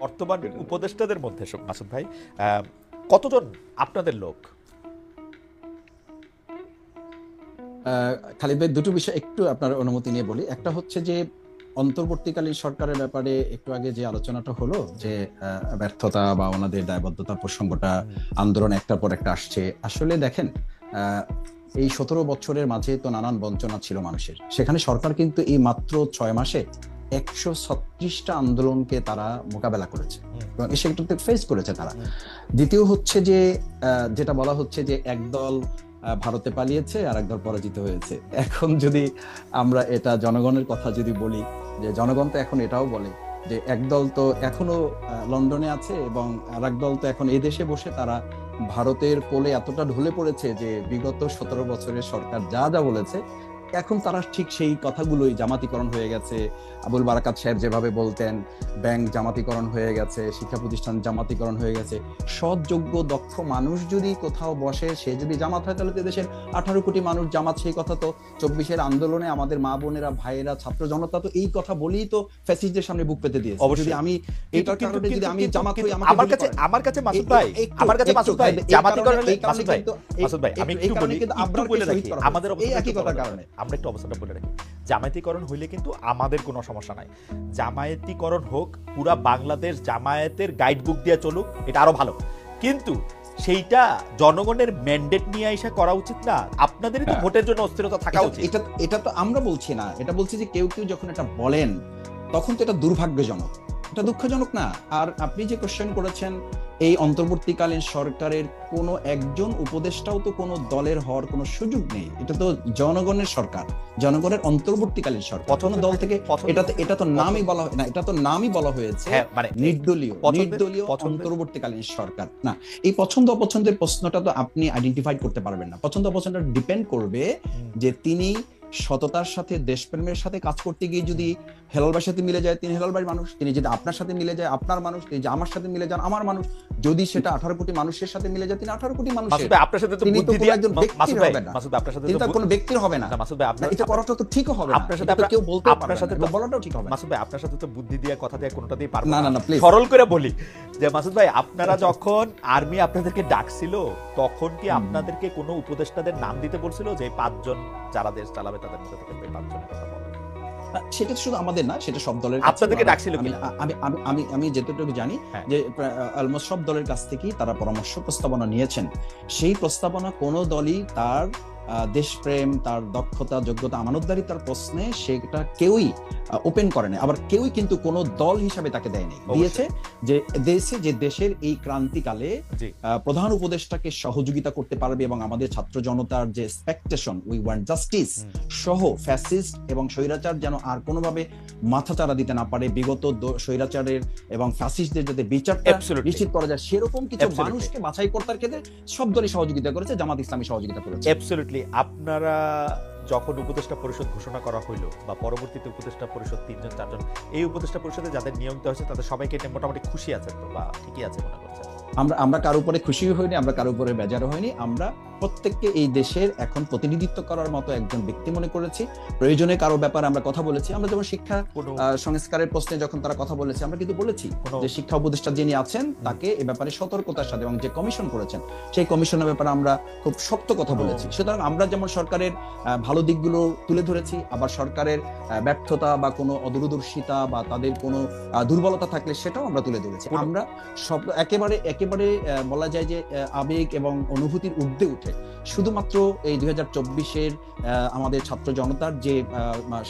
বর্তমান উপদেষ্টাদের মধ্যে মাসুদ ভাই কতজন আপনাদের লোক? খালিদ ভাই, দুটো বিষয় একটু আপনার অনুমতি নিয়ে বলি। একটা হচ্ছে যে অন্তর্বর্তীকালীন সরকারের ব্যাপারে একটু আগে যে আলোচনাটা হলো, যে ব্যর্থতা বা ওনাদের দায়বদ্ধতার প্রসঙ্গটা, আন্দোলন একটার পর একটা আসছে। আসলে দেখেন, এই 17 বছরের মাঝে তো নানান বঞ্চনা ছিল মানুষের। সেখানে সরকার কিন্তু এই মাত্র 6 মাসে 136টা আন্দোলনকে তারা মোকাবেলা করেছে এবং সেটাতে ফেস করেছে তারা। দ্বিতীয় হচ্ছে যে যেটা বলা হচ্ছে যে একদল ভারতে পালিয়েছে আর একদল পরাজিত হয়েছে। এখন যদি আমরা এটা জনগণের কথা যদি বলি, যে জনগণ তো এখন এটাও বলে যে একদল তো এখনো লন্ডনে আছে এবং আর একদল তো এখন এই দেশে বসে তারা ভারতের কোলে এতটা ঢলে পড়েছে যে বিগত 17 বছরের সরকার যা যা বলেছে এখন তারা ঠিক সেই কথাগুলোই, জামাতিকরণ হয়ে গেছে, আবুল বারাকাত সাহেব যেভাবে বলতেন, ব্যাংক জামাতিকরণ হয়ে গেছে, শিক্ষা প্রতিষ্ঠান জামাতিকরণ হয়ে গেছে। সৎ, যোগ্য, দক্ষ মানুষ যদি কোথাও বসে, সে যদি জামাত হয়, তাহলে দেশের 18 কোটি মানুষ জামাত। সেই কথা তো 24-এর আন্দোলনে আমাদের মা বোনেরা, ভাইয়েরা, ছাত্র জনতা তো এই কথা বলেই তো ফ্যাসিস্টদের সামনে বুক পেতে দিয়েছে। যদি আমি এইটার কারণে যদি আমি জামাত হই, আমার কাছে মাসুদ ভাই, জামাতিকরণ, মাসুদ ভাই আমি একটু বলি, একটু বলে রাখি আমাদের একই কথার কারণে আমরা একটু অবস্থাটা বলে রাখি। জামায়াতিকরণ হইলে কিন্তু আমাদের কোনো সমস্যা নাই। জামায়াতিকরণ হোক, পুরা বাংলাদেশ জামায়াতের গাইডবুক দিয়ে চলুক, এটা আরো ভালো। কিন্তু সেইটা জনগণের ম্যান্ডেট নিয়ে এসে করা উচিত না। আপনাদেরই তো ভোটের জন্য অস্থিরতা থাকা উচিত। এটা তো আমরা বলছি না, এটা বলছি যে কেউ কেউ যখন এটা বলেন তখন তো এটা দুর্ভাগ্যজনক, এটা দুঃখজনক না। আর আপনি যে কোশ্চেন করেছেন, এই অন্তর্বর্তীকালীন সরকারের কোনো একজন উপদেষ্টাও তো কোনো দলের হওয়ার কোনো সুযোগ নেই। এটা তো জনগণের সরকার, জনগণের অন্তর্বর্তীকালীন সরকার। কোনো দল থেকে এটা তো নামই বলা হয় না, এটা তো নামই বলা হয়েছে নির্দলীয় অন্তর্বর্তীকালীন সরকার। না, এই পছন্দ অপছন্দের প্রশ্নটা তো আপনি আইডেন্টিফাই করতে পারবেন না। পছন্দ অপছন্দটা ডিপেন্ড করবে যে তিনি সততার সাথে, দেশপ্রেমের সাথে কাজ করতে গিয়ে যদি হেলালবার সাথে মিলে যায়, তিনি হেলালবাড়ির মানুষ। তিনি যদি আপনার সাথে মিলে যায়, আপনার মানুষ। তিনি যে আমার সাথে মিলে যান, আমার মানুষ। যদি সেটা 18 কোটি মানুষের সাথে মিলে যায়, তিনি 18 কোটি মানুষের। আপনার সাথে তো বুদ্ধি দিয়ে একজন ব্যক্তির হবে না, মাসুদ ভাই আপনার সাথে তো কোনো ব্যক্তির হবে না। মাসুদ ভাই আপনার এটা করাটা তো ঠিকও হবে না। আপনার সাথে কেউ বলতে, আপনার সাথে তো বলাটাও ঠিক হবে না। মাসুদ ভাই আপনার সাথে তো বুদ্ধি দিয়ে, কথা দিয়ে, কোনটা দিয়ে পারবো না। না, প্লিজ সরল করে বলি যে মাসুদ ভাই, আপনারা যখন আর্মি আপনাদেরকে ডাকছিল, তখন কি আপনাদেরকে কোনো উপদেষ্টাদের নাম দিতে বলছিল যে 5 জন যারা দেশ চালাবে তাদের মধ্যে থেকে 5 জনের কথা বলেন? সেটা শুধু আমাদের না, সেটা সব দলের। আপনাদেরকে ডাকছিল কি? আমি যেটুকু জানি যে অলমোস্ট সব দলের কাছ থেকেই তারা পরামর্শ প্রস্তাবনা নিয়েছেন। সেই প্রস্তাবনা কোনো দলই তার দেশপ্রেম, তার দক্ষতা, যোগ্যতা, আমানতদারিতার প্রশ্নে সেটা কেউই ওপেন করে না। আবার কেউই কিন্তু কোনো দল হিসাবে তাকে দেয়নি, দিয়েছে যে দেশের এই ক্রান্তিকালে প্রধান উপদেষ্টাকে সহযোগিতা করতে পারবে এবং আমাদের ছাত্র জনতার যে এক্সপেকটেশন, উই ওয়ান্ট জাস্টিস সহ ফ্যাসিস্ট এবং স্বৈরাচার যেন আর কোনোভাবে মাথাচাড়া দিতে না পারে, বিগত স্বৈরাচারের এবং ফ্যাসিস্টদের যাতে বিচারটা নিশ্চিত করা যায়, সেরকম কিছু মানুষকে বাছাই করার ক্ষেত্রে সব দলই সহযোগিতা করেছে, জামাত ইসলামী সহযোগিতা করেছে। আপনারা যখন উপদেষ্টা পরিষদ ঘোষণা করা হইলো বা পরবর্তীতে উপদেষ্টা পরিষদ 3 জন 4 জন, এই উপদেষ্টা পরিষদে যাদের নিয়মিত হয়েছে তাদের সবাইকে মোটামুটি খুশি আছেন তো, বা ঠিকই আছে মনে করছেন? আমরা কারো উপরে খুশিও হইনি, আমরা কারো উপরে বেজারও হয়নি। আমরা প্রত্যেককে এই দেশের এখন প্রতিনিধিত্ব করার মতো একজন ব্যক্তি মনে করেছি। প্রয়োজনে কারো ব্যাপারে আমরা কথা বলেছি। আমরা যেমন শিক্ষা সংস্কারের প্রশ্নে যখন তারা কথা বলেছে, আমরা কিন্তু বলেছি যে শিক্ষা উপদেষ্টা যিনি আছেন তাকে এ ব্যাপারে সতর্কতার সাথে, এবং যে কমিশন করেছেন সেই কমিশনের ব্যাপারে আমরা খুব শক্ত কথা বলেছি। সুতরাং আমরা যেমন সরকারের ভালো দিকগুলো তুলে ধরেছি, আবার সরকারের ব্যর্থতা বা কোনো অদূরদর্শিতা বা তাদের কোনো দুর্বলতা থাকলে সেটাও আমরা তুলে ধরেছি। আমরা সব একেবারে বলা যায় যে আবেগ এবং অনুভূতির ঊর্ধ্বে উঠে শুধুমাত্র এই 2024-এর আমাদের ছাত্র জনতার যে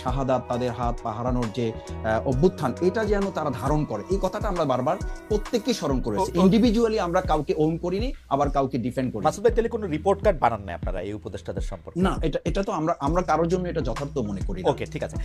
শাহাদাত, তাদের হাত পা হারানোর যে অভ্যুত্থান, এটা যেন তারা ধারণ করে, এই কথাটা আমরা বারবার প্রত্যেককে স্মরণ করেছি। ইন্ডিভিজুয়ালি আমরা কাউকে ওন করিনি, আবার কাউকে ডিফেন্ড করি। মাসুদ ভাই, তাহলে কোনো রিপোর্ট কার্ড বানান না আপনারা এই উপদেষ্টাদের সম্পর্কে? না, এটা তো আমরা কারোর জন্য এটা যথার্থ মনে করি। ওকে, ঠিক আছে।